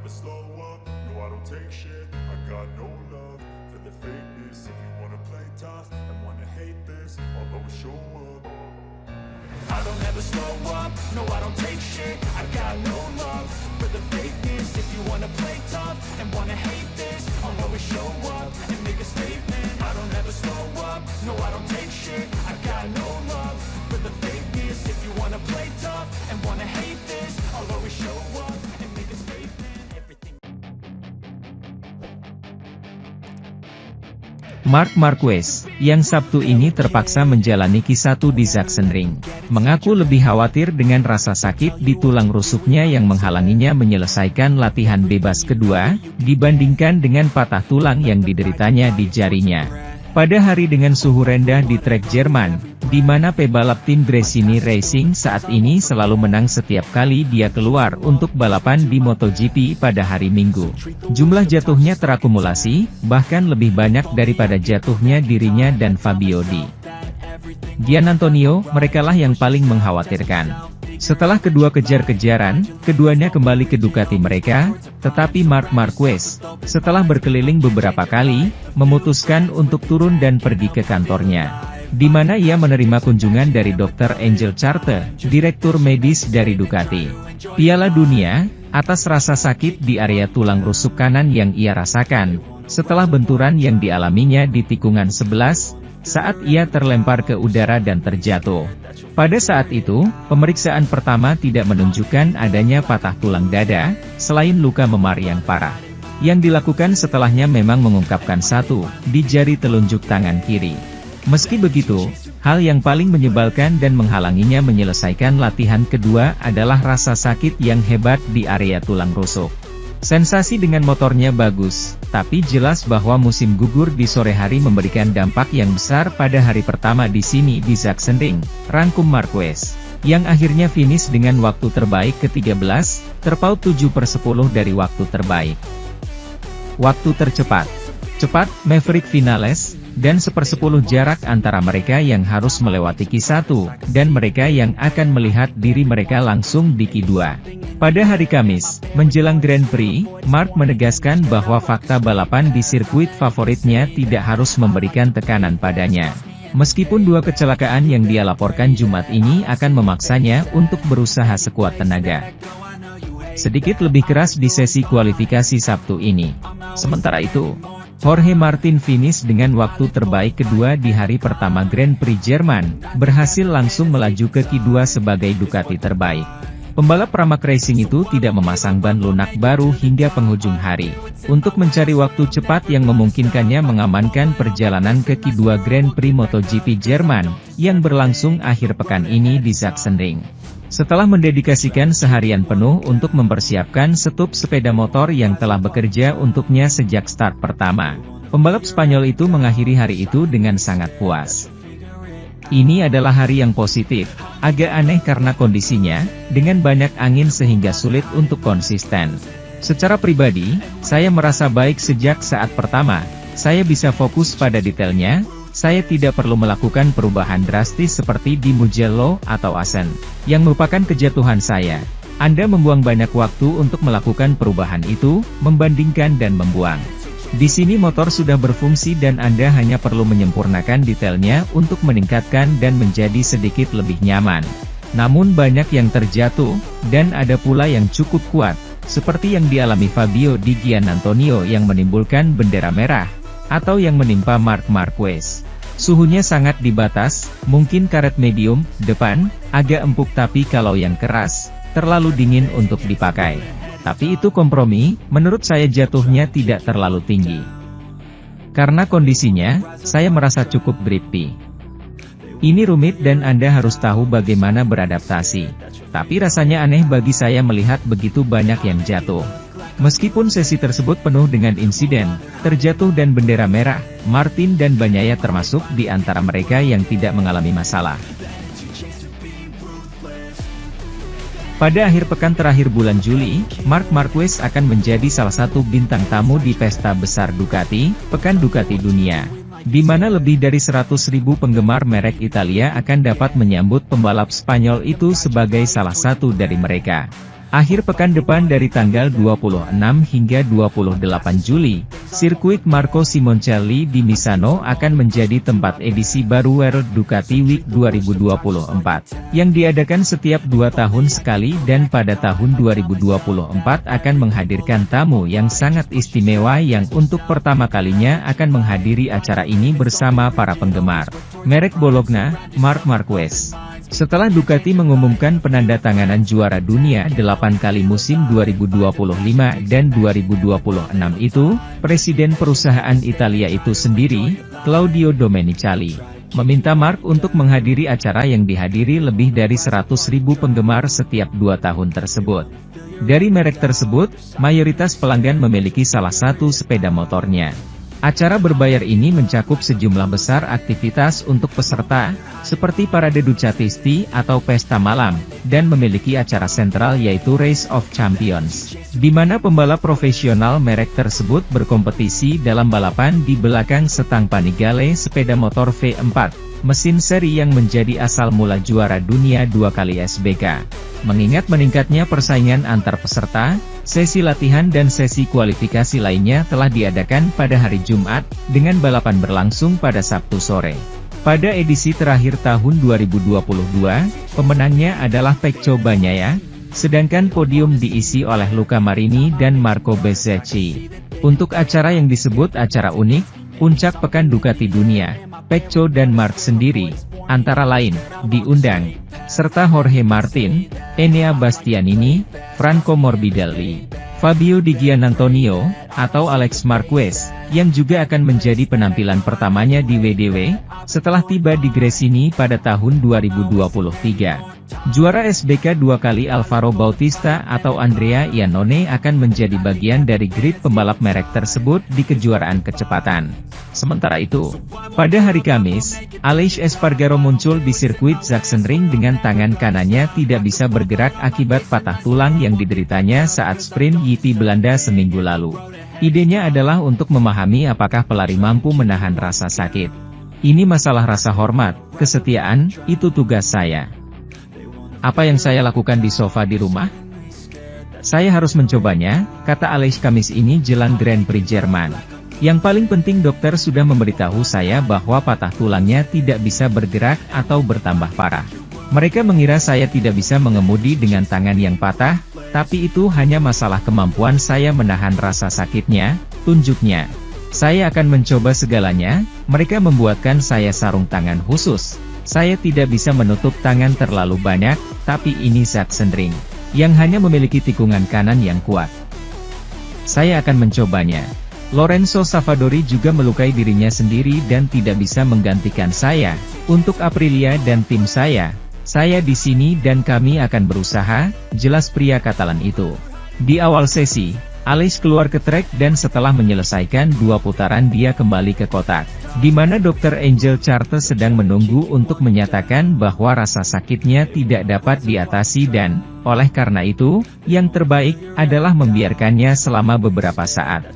never slow up, no I don't take shit. I got no love for the fakeness. If you wanna play tough and wanna hate this, I'll always show up. I don't ever slow up, no I don't take shit. I got no love for the fakeness. If you wanna play tough and wanna hate this, I'll always show up and make a statement. I don't ever slow up, no I don't take shit. I got no love for the fakeness. If you wanna play tough and wanna hate this, I'll always show up and make a statement. Everything. Marc Marquez, yang Sabtu ini terpaksa menjalani Q1 di Sachsenring, mengaku lebih khawatir dengan rasa sakit di tulang rusuknya yang menghalanginya menyelesaikan latihan bebas kedua, dibandingkan dengan patah tulang yang dideritanya di jarinya. Pada hari dengan suhu rendah di trek Jerman, di mana pebalap tim Gresini Racing saat ini selalu menang setiap kali dia keluar untuk balapan di MotoGP pada hari Minggu. Jumlah jatuhnya terakumulasi, bahkan lebih banyak daripada jatuhnya dirinya dan Fabio Gian Antonio, merekalah yang paling mengkhawatirkan. Setelah kedua kejar-kejaran, keduanya kembali ke Ducati mereka, tetapi Marc Marquez, setelah berkeliling beberapa kali, memutuskan untuk turun dan pergi ke kantornya, di mana ia menerima kunjungan dari Dr. Angel Charte, direktur medis dari Ducati. Piala Dunia, atas rasa sakit di area tulang rusuk kanan yang ia rasakan, setelah benturan yang dialaminya di tikungan 11, saat ia terlempar ke udara dan terjatuh. Pada saat itu, pemeriksaan pertama tidak menunjukkan adanya patah tulang dada, selain luka memar yang parah. Yang dilakukan setelahnya memang mengungkapkan satu, di jari telunjuk tangan kiri. Meski begitu, hal yang paling menyebalkan dan menghalanginya menyelesaikan latihan kedua adalah rasa sakit yang hebat di area tulang rusuk. Sensasi dengan motornya bagus, tapi jelas bahwa musim gugur di sore hari memberikan dampak yang besar pada hari pertama di sini di Sachsenring, rangkum Marquez, yang akhirnya finish dengan waktu terbaik ke-13, terpaut 7/10 dari waktu terbaik. Waktu tercepat. Cepat, Maverick Vinales, dan 1/10 jarak antara mereka yang harus melewati Q1, dan mereka yang akan melihat diri mereka langsung di Q2. Pada hari Kamis, menjelang Grand Prix, Marc menegaskan bahwa fakta balapan di sirkuit favoritnya tidak harus memberikan tekanan padanya. Meskipun dua kecelakaan yang dia laporkan Jumat ini akan memaksanya untuk berusaha sekuat tenaga. Sedikit lebih keras di sesi kualifikasi Sabtu ini. Sementara itu, Jorge Martin finish dengan waktu terbaik kedua di hari pertama Grand Prix Jerman, berhasil langsung melaju ke Q2 sebagai Ducati terbaik. Pembalap Pramac Racing itu tidak memasang ban lunak baru hingga penghujung hari, untuk mencari waktu cepat yang memungkinkannya mengamankan perjalanan ke Q2 Grand Prix MotoGP Jerman, yang berlangsung akhir pekan ini di Sachsenring. Setelah mendedikasikan seharian penuh untuk mempersiapkan setup sepeda motor yang telah bekerja untuknya sejak start pertama, pembalap Spanyol itu mengakhiri hari itu dengan sangat puas. Ini adalah hari yang positif, agak aneh karena kondisinya, dengan banyak angin sehingga sulit untuk konsisten. Secara pribadi, saya merasa baik sejak saat pertama, saya bisa fokus pada detailnya, saya tidak perlu melakukan perubahan drastis seperti di Mugello atau Assen, yang merupakan kejatuhan saya. Anda membuang banyak waktu untuk melakukan perubahan itu, membandingkan dan membuang. Di sini motor sudah berfungsi dan Anda hanya perlu menyempurnakan detailnya untuk meningkatkan dan menjadi sedikit lebih nyaman. Namun banyak yang terjatuh, dan ada pula yang cukup kuat, seperti yang dialami Fabio Gian Antonio yang menimbulkan bendera merah, atau yang menimpa Marc Marquez. Suhunya sangat di batas, mungkin karet medium, depan, agak empuk tapi kalau yang keras, terlalu dingin untuk dipakai. Tapi itu kompromi, menurut saya jatuhnya tidak terlalu tinggi. Karena kondisinya, saya merasa cukup grippy. Ini rumit dan Anda harus tahu bagaimana beradaptasi. Tapi rasanya aneh bagi saya melihat begitu banyak yang jatuh. Meskipun sesi tersebut penuh dengan insiden, terjatuh dan bendera merah, Martin dan Bagnaia termasuk di antara mereka yang tidak mengalami masalah. Pada akhir pekan terakhir bulan Juli, Marc Marquez akan menjadi salah satu bintang tamu di pesta besar Ducati, Pekan Ducati Dunia, di mana lebih dari 100.000 penggemar merek Italia akan dapat menyambut pembalap Spanyol itu sebagai salah satu dari mereka. Akhir pekan depan dari tanggal 26 hingga 28 Juli, sirkuit Marco Simoncelli di Misano akan menjadi tempat edisi baru World Ducati Week 2024, yang diadakan setiap 2 tahun sekali dan pada tahun 2024 akan menghadirkan tamu yang sangat istimewa yang untuk pertama kalinya akan menghadiri acara ini bersama para penggemar merek Bologna, Marc Marquez. Setelah Ducati mengumumkan penandatanganan juara dunia 8 kali musim 2025 dan 2026 itu, Presiden perusahaan Italia itu sendiri, Claudio Domenicali, meminta Marc untuk menghadiri acara yang dihadiri lebih dari 100.000 penggemar setiap 2 tahun tersebut. Dari merek tersebut, mayoritas pelanggan memiliki salah satu sepeda motornya. Acara berbayar ini mencakup sejumlah besar aktivitas untuk peserta, seperti parade Ducatisti atau pesta malam, dan memiliki acara sentral yaitu Race of Champions, di mana pembalap profesional merek tersebut berkompetisi dalam balapan di belakang setang Panigale sepeda motor V4, mesin seri yang menjadi asal mula juara dunia 2 kali SBK. Mengingat meningkatnya persaingan antar peserta, sesi latihan dan sesi kualifikasi lainnya telah diadakan pada hari Jumat, dengan balapan berlangsung pada Sabtu sore. Pada edisi terakhir tahun 2022, pemenangnya adalah Pecco Bagnaia, sedangkan podium diisi oleh Luca Marini dan Marco Bezzecchi. Untuk acara yang disebut acara unik, Puncak Pekan Ducati Dunia, Pecco dan Marc sendiri, antara lain, diundang, serta Jorge Martin, Enea Bastianini, Franco Morbidelli, Fabio Di Giannantonio, atau Alex Marquez, yang juga akan menjadi penampilan pertamanya di WDW, setelah tiba di Gresini pada tahun 2023. Juara SBK 2 kali Alvaro Bautista atau Andrea Iannone akan menjadi bagian dari grid pembalap merek tersebut di kejuaraan kecepatan. Sementara itu, pada hari Kamis, Aleix Espargaro muncul di sirkuit Sachsenring dengan tangan kanannya tidak bisa bergerak akibat patah tulang yang dideritanya saat sprint GP Belanda seminggu lalu. Idenya adalah untuk memahami apakah pelari mampu menahan rasa sakit. Ini masalah rasa hormat, kesetiaan, itu tugas saya. Apa yang saya lakukan di sofa di rumah? Saya harus mencobanya, kata Aleix Kamis ini jelang Grand Prix Jerman. Yang paling penting dokter sudah memberitahu saya bahwa patah tulangnya tidak bisa bergerak atau bertambah parah. Mereka mengira saya tidak bisa mengemudi dengan tangan yang patah, tapi itu hanya masalah kemampuan saya menahan rasa sakitnya, tunjuknya. Saya akan mencoba segalanya, mereka membuatkan saya sarung tangan khusus. Saya tidak bisa menutup tangan terlalu banyak, tapi ini Sachsenring, yang hanya memiliki tikungan kanan yang kuat. Saya akan mencobanya. Lorenzo Savadori juga melukai dirinya sendiri dan tidak bisa menggantikan saya. Untuk Aprilia dan tim saya di sini dan kami akan berusaha, jelas pria Katalan itu. Di awal sesi, Aleix keluar ke trek dan setelah menyelesaikan 2 putaran dia kembali ke kotak, di mana Dr. Angel Charte sedang menunggu untuk menyatakan bahwa rasa sakitnya tidak dapat diatasi dan, oleh karena itu, yang terbaik adalah membiarkannya selama beberapa saat.